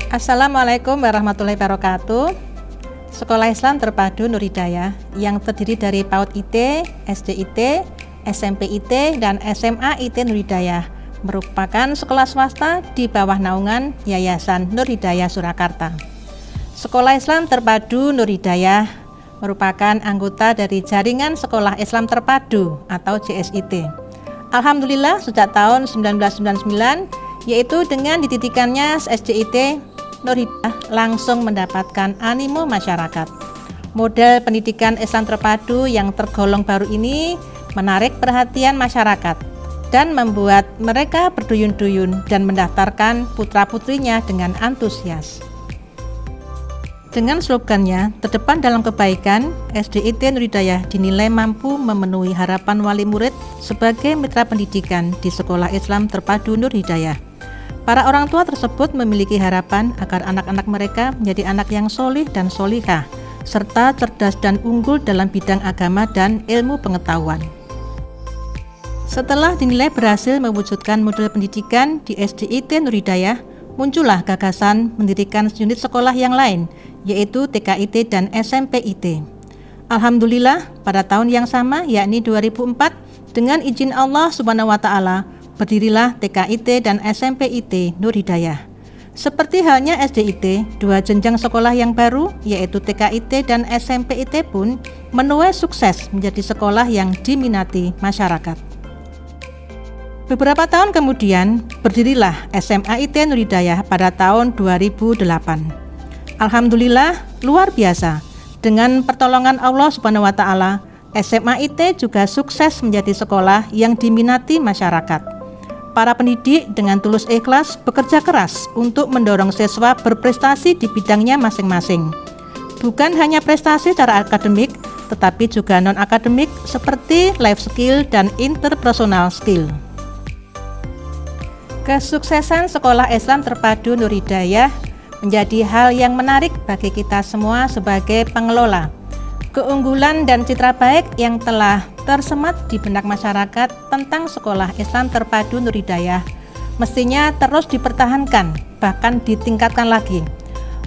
Assalamualaikum warahmatullahi wabarakatuh. Sekolah Islam Terpadu Nur Hidayah yang terdiri dari PAUD IT, SD IT, SMP IT, dan SMA IT Nur Hidayah merupakan sekolah swasta di bawah naungan Yayasan Nur Hidayah Surakarta. Sekolah Islam Terpadu Nur Hidayah merupakan anggota dari Jaringan Sekolah Islam Terpadu atau JSIT. Alhamdulillah sejak tahun 1999, yaitu dengan dididikannya SDIT, Nur Hidayah langsung mendapatkan animo masyarakat. Model pendidikan Islam terpadu yang tergolong baru ini menarik perhatian masyarakat dan membuat mereka berduyun-duyun dan mendaftarkan putra-putrinya dengan antusias. Dengan slogannya, terdepan dalam kebaikan, SDIT Nur Hidayah dinilai mampu memenuhi harapan wali murid sebagai mitra pendidikan di Sekolah Islam Terpadu Nur Hidayah. Para orang tua tersebut memiliki harapan agar anak-anak mereka menjadi anak yang solih dan solihah, serta cerdas dan unggul dalam bidang agama dan ilmu pengetahuan. Setelah dinilai berhasil mewujudkan model pendidikan di SDIT Nur Hidayah, muncullah gagasan mendirikan unit sekolah yang lain, yaitu TKIT dan SMP IT. Alhamdulillah, pada tahun yang sama, yakni 2004, dengan izin Allah Subhanahu wa Ta'ala, berdirilah TKIT dan SMP IT Nur Hidayah. Seperti halnya SDIT, dua jenjang sekolah yang baru, yaitu TKIT dan SMP IT pun menuai sukses menjadi sekolah yang diminati masyarakat. Beberapa tahun kemudian, berdirilah SMA IT Nur Hidayah pada tahun 2008. Alhamdulillah, luar biasa. Dengan pertolongan Allah Subhanahu wa Ta'ala, SMA IT juga sukses menjadi sekolah yang diminati masyarakat. Para pendidik dengan tulus ikhlas bekerja keras untuk mendorong siswa berprestasi di bidangnya masing-masing. Bukan hanya prestasi secara akademik, tetapi juga non-akademik seperti life skill dan interpersonal skill. Kesuksesan Sekolah Islam Terpadu Nur Hidayah menjadi hal yang menarik bagi kita semua sebagai pengelola. Keunggulan dan citra baik yang telah tersemat di benak masyarakat tentang Sekolah Islam Terpadu Nur Hidayah mestinya terus dipertahankan, bahkan ditingkatkan lagi.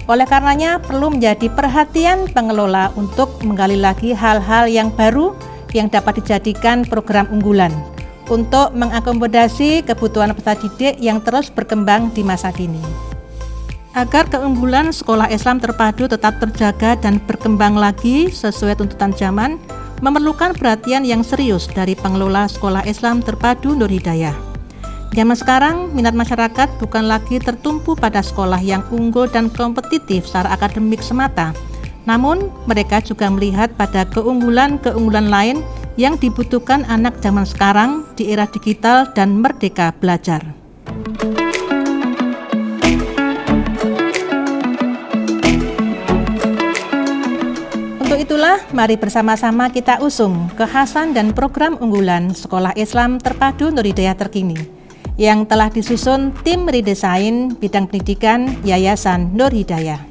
Oleh karenanya perlu menjadi perhatian pengelola untuk menggali lagi hal-hal yang baru yang dapat dijadikan program unggulan untuk mengakomodasi kebutuhan peserta didik yang terus berkembang di masa kini. Agar keunggulan Sekolah Islam Terpadu tetap terjaga dan berkembang lagi sesuai tuntutan zaman, memerlukan perhatian yang serius dari pengelola Sekolah Islam Terpadu Nur Hidayah. Zaman sekarang, minat masyarakat bukan lagi tertumpu pada sekolah yang unggul dan kompetitif secara akademik semata, namun mereka juga melihat pada keunggulan-keunggulan lain yang dibutuhkan anak zaman sekarang di era digital dan merdeka belajar. Untuk itulah, mari bersama-sama kita usung kekhasan dan program unggulan Sekolah Islam Terpadu Nur Hidayah terkini yang telah disusun tim redesain bidang pendidikan Yayasan Nur Hidayah.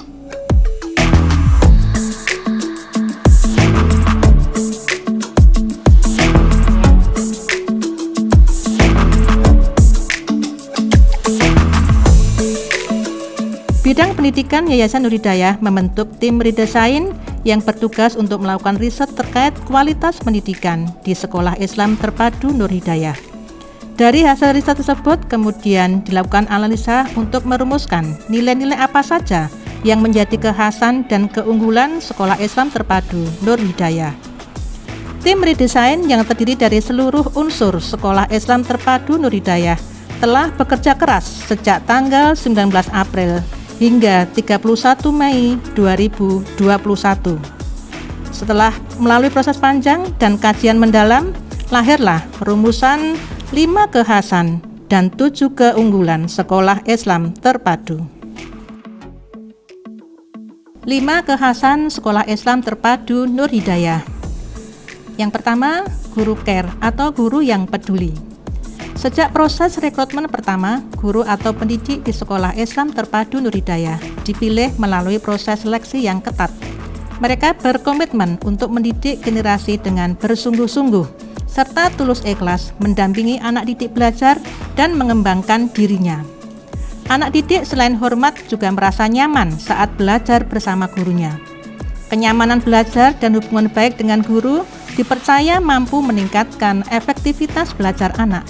Bidang pendidikan Yayasan Nur Hidayah membentuk tim redesain yang bertugas untuk melakukan riset terkait kualitas pendidikan di Sekolah Islam Terpadu Nur Hidayah. Dari hasil riset tersebut kemudian dilakukan analisa untuk merumuskan nilai-nilai apa saja yang menjadi kekhasan dan keunggulan Sekolah Islam Terpadu Nur Hidayah. Tim redesain yang terdiri dari seluruh unsur Sekolah Islam Terpadu Nur Hidayah telah bekerja keras sejak tanggal 19 April hingga 31 Mei 2021. Setelah melalui proses panjang dan kajian mendalam, lahirlah rumusan 5 kekhasan dan 7 keunggulan Sekolah Islam Terpadu. 5 kekhasan Sekolah Islam Terpadu Nur Hidayah. Yang pertama, guru care atau guru yang peduli. Sejak proses rekrutmen pertama, guru atau pendidik di Sekolah Islam Terpadu Nur Hidayah dipilih melalui proses seleksi yang ketat. Mereka berkomitmen untuk mendidik generasi dengan bersungguh-sungguh, serta tulus ikhlas mendampingi anak didik belajar dan mengembangkan dirinya. Anak didik selain hormat juga merasa nyaman saat belajar bersama gurunya. Kenyamanan belajar dan hubungan baik dengan guru dipercaya mampu meningkatkan efektivitas belajar anak.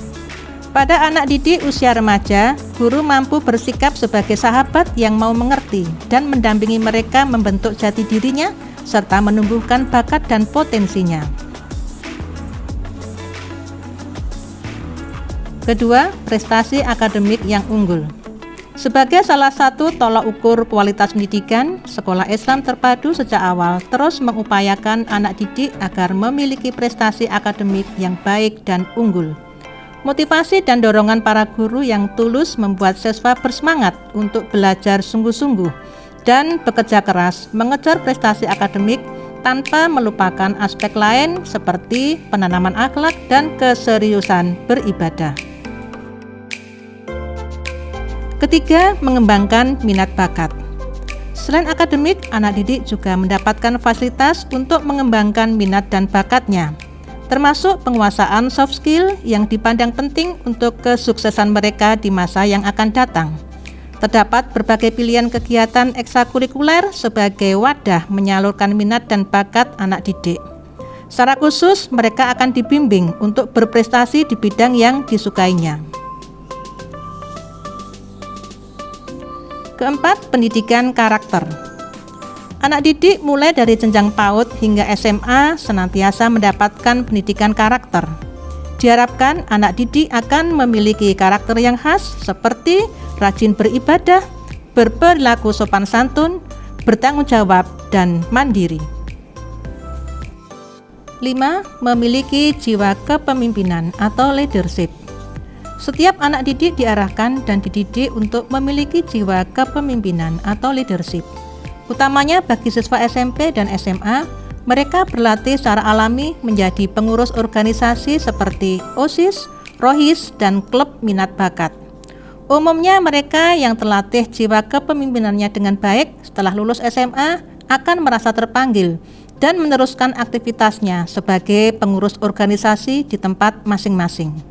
Pada anak didik usia remaja, guru mampu bersikap sebagai sahabat yang mau mengerti dan mendampingi mereka membentuk jati dirinya serta menumbuhkan bakat dan potensinya. Kedua, prestasi akademik yang unggul. Sebagai salah satu tolak ukur kualitas pendidikan, Sekolah Islam Terpadu sejak awal terus mengupayakan anak didik agar memiliki prestasi akademik yang baik dan unggul. Motivasi dan dorongan para guru yang tulus membuat siswa bersemangat untuk belajar sungguh-sungguh dan bekerja keras mengejar prestasi akademik tanpa melupakan aspek lain seperti penanaman akhlak dan keseriusan beribadah. Ketiga, mengembangkan minat bakat. Selain akademik, anak didik juga mendapatkan fasilitas untuk mengembangkan minat dan bakatnya, termasuk penguasaan soft skill yang dipandang penting untuk kesuksesan mereka di masa yang akan datang. Terdapat berbagai pilihan kegiatan ekstrakurikuler sebagai wadah menyalurkan minat dan bakat anak didik. Secara khusus, mereka akan dibimbing untuk berprestasi di bidang yang disukainya. Keempat, pendidikan karakter. Anak didik mulai dari jenjang PAUD hingga SMA senantiasa mendapatkan pendidikan karakter. Diharapkan anak didik akan memiliki karakter yang khas seperti rajin beribadah, berperilaku sopan santun, bertanggung jawab, dan mandiri. 5. Memiliki jiwa kepemimpinan atau leadership. Setiap anak didik diarahkan dan dididik untuk memiliki jiwa kepemimpinan atau leadership. Utamanya bagi siswa SMP dan SMA, mereka berlatih secara alami menjadi pengurus organisasi seperti OSIS, ROHIS, dan klub minat bakat. Umumnya mereka yang terlatih jiwa kepemimpinannya dengan baik setelah lulus SMA akan merasa terpanggil dan meneruskan aktivitasnya sebagai pengurus organisasi di tempat masing-masing.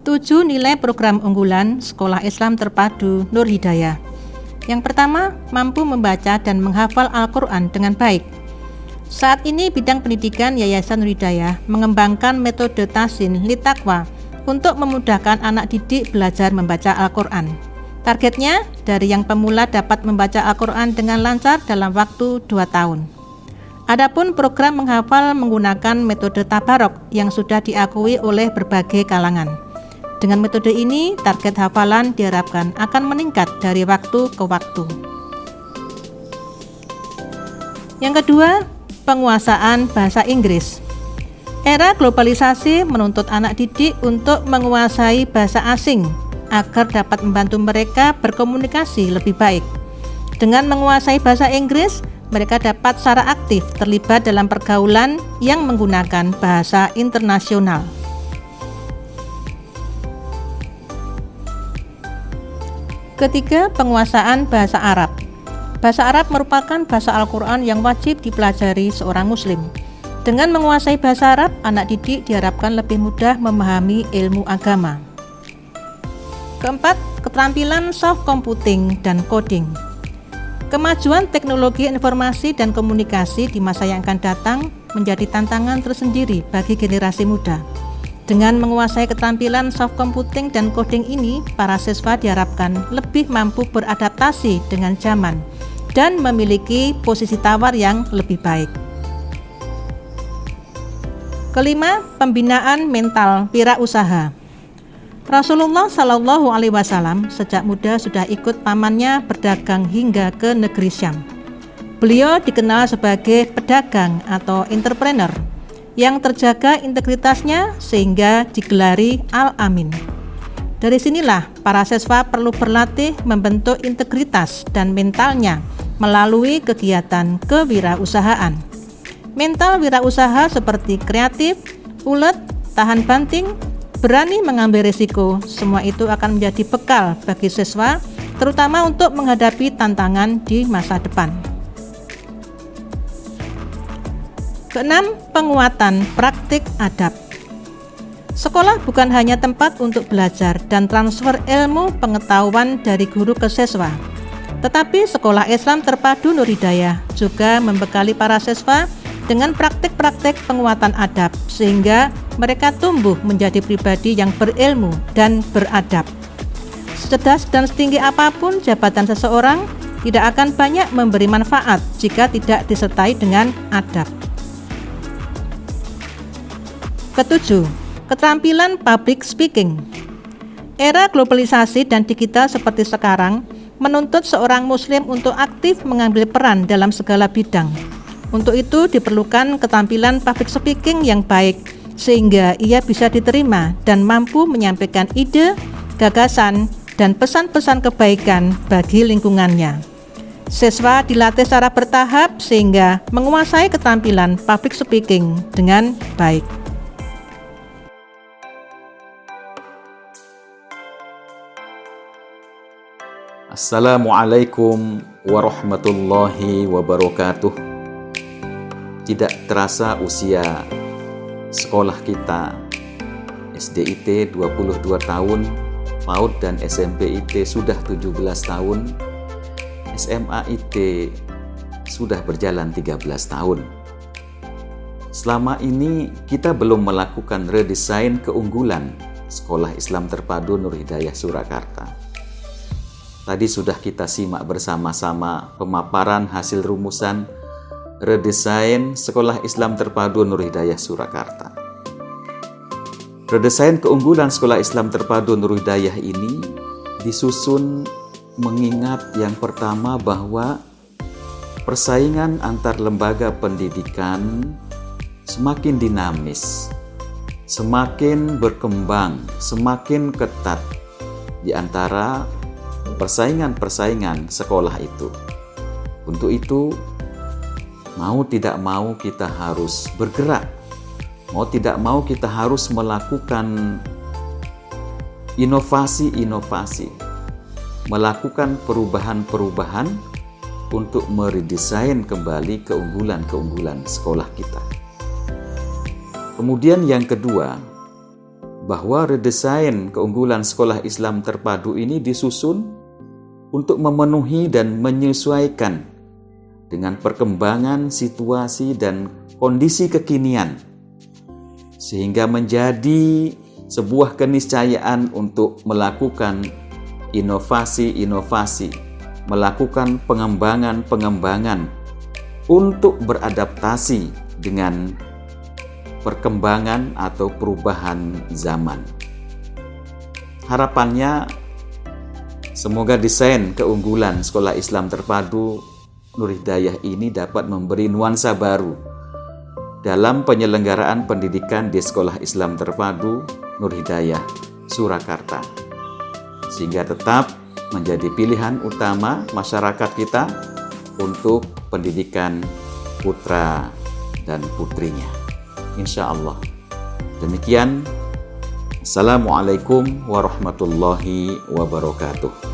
7. Nilai program unggulan Sekolah Islam Terpadu Nur Hidayah. Yang pertama, mampu membaca dan menghafal Al-Quran dengan baik. Saat ini bidang pendidikan Yayasan Nur Hidayah mengembangkan metode Tahsin li Taqwa untuk memudahkan anak didik belajar membaca Al-Quran. Targetnya, dari yang pemula dapat membaca Al-Quran dengan lancar dalam waktu 2 tahun. Adapun program menghafal menggunakan metode Tabarok yang sudah diakui oleh berbagai kalangan. Dengan metode ini, target hafalan diharapkan akan meningkat dari waktu ke waktu. Yang kedua, penguasaan bahasa Inggris. Era globalisasi menuntut anak didik untuk menguasai bahasa asing agar dapat membantu mereka berkomunikasi lebih baik. Dengan menguasai bahasa Inggris, mereka dapat secara aktif terlibat dalam pergaulan yang menggunakan bahasa internasional. Ketiga, penguasaan bahasa Arab. Bahasa Arab merupakan bahasa Al-Quran yang wajib dipelajari seorang muslim. Dengan menguasai bahasa Arab, anak didik diharapkan lebih mudah memahami ilmu agama. Keempat, keterampilan soft computing dan coding. Kemajuan teknologi informasi dan komunikasi di masa yang akan datang menjadi tantangan tersendiri bagi generasi muda. Dengan menguasai keterampilan soft computing dan coding ini, para siswa diharapkan lebih mampu beradaptasi dengan zaman dan memiliki posisi tawar yang lebih baik. Kelima, pembinaan mental wirausaha. Rasulullah Shallallahu Alaihi Wasallam sejak muda sudah ikut pamannya berdagang hingga ke negeri Syam. Beliau dikenal sebagai pedagang atau entrepreneur yang terjaga integritasnya sehingga digelari Al-Amin. Dari sinilah para siswa perlu berlatih membentuk integritas dan mentalnya melalui kegiatan kewirausahaan. Mental wirausaha seperti kreatif, ulet, tahan banting, berani mengambil risiko, semua itu akan menjadi bekal bagi siswa, terutama untuk menghadapi tantangan di masa depan. Keenam, penguatan praktik adab. Sekolah bukan hanya tempat untuk belajar dan transfer ilmu pengetahuan dari guru ke siswa, tetapi Sekolah Islam Terpadu Nur Hidayah juga membekali para siswa dengan praktik-praktik penguatan adab sehingga mereka tumbuh menjadi pribadi yang berilmu dan beradab. Secerdas dan setinggi apapun jabatan seseorang, tidak akan banyak memberi manfaat jika tidak disertai dengan adab. Ketujuh, keterampilan public speaking. Era globalisasi dan digital seperti sekarang menuntut seorang muslim untuk aktif mengambil peran dalam segala bidang. Untuk itu diperlukan keterampilan public speaking yang baik sehingga ia bisa diterima dan mampu menyampaikan ide, gagasan, dan pesan-pesan kebaikan bagi lingkungannya. Siswa dilatih secara bertahap sehingga menguasai keterampilan public speaking dengan baik. Assalamualaikum warahmatullahi wabarakatuh. Tidak terasa usia sekolah kita SDIT 22 tahun, PAUD dan SMP IT sudah 17 tahun, SMA IT sudah berjalan 13 tahun. Selama ini kita belum melakukan redesain keunggulan Sekolah Islam Terpadu Nur Hidayah Surakarta. Tadi sudah kita simak bersama-sama pemaparan hasil rumusan redesain Sekolah Islam Terpadu Nur Hidayah Surakarta. Redesain keunggulan Sekolah Islam Terpadu Nur Hidayah ini disusun mengingat yang pertama bahwa persaingan antar lembaga pendidikan semakin dinamis, semakin berkembang, semakin ketat di antara persaingan-persaingan sekolah itu. Untuk itu, mau tidak mau kita harus bergerak, mau tidak mau kita harus melakukan inovasi-inovasi, melakukan perubahan-perubahan untuk meredesain kembali keunggulan-keunggulan sekolah kita. Kemudian yang kedua, bahwa redesain keunggulan Sekolah Islam Terpadu ini disusun untuk memenuhi dan menyesuaikan dengan perkembangan situasi dan kondisi kekinian, sehingga menjadi sebuah keniscayaan untuk melakukan inovasi-inovasi, melakukan pengembangan-pengembangan untuk beradaptasi dengan perkembangan atau perubahan zaman. Harapannya semoga desain keunggulan Sekolah Islam Terpadu Nur Hidayah ini dapat memberi nuansa baru dalam penyelenggaraan pendidikan di Sekolah Islam Terpadu Nur Hidayah Surakarta, sehingga tetap menjadi pilihan utama masyarakat kita untuk pendidikan putra dan putrinya. Insya Allah. Demikian. Assalamualaikum warahmatullahi wabarakatuh.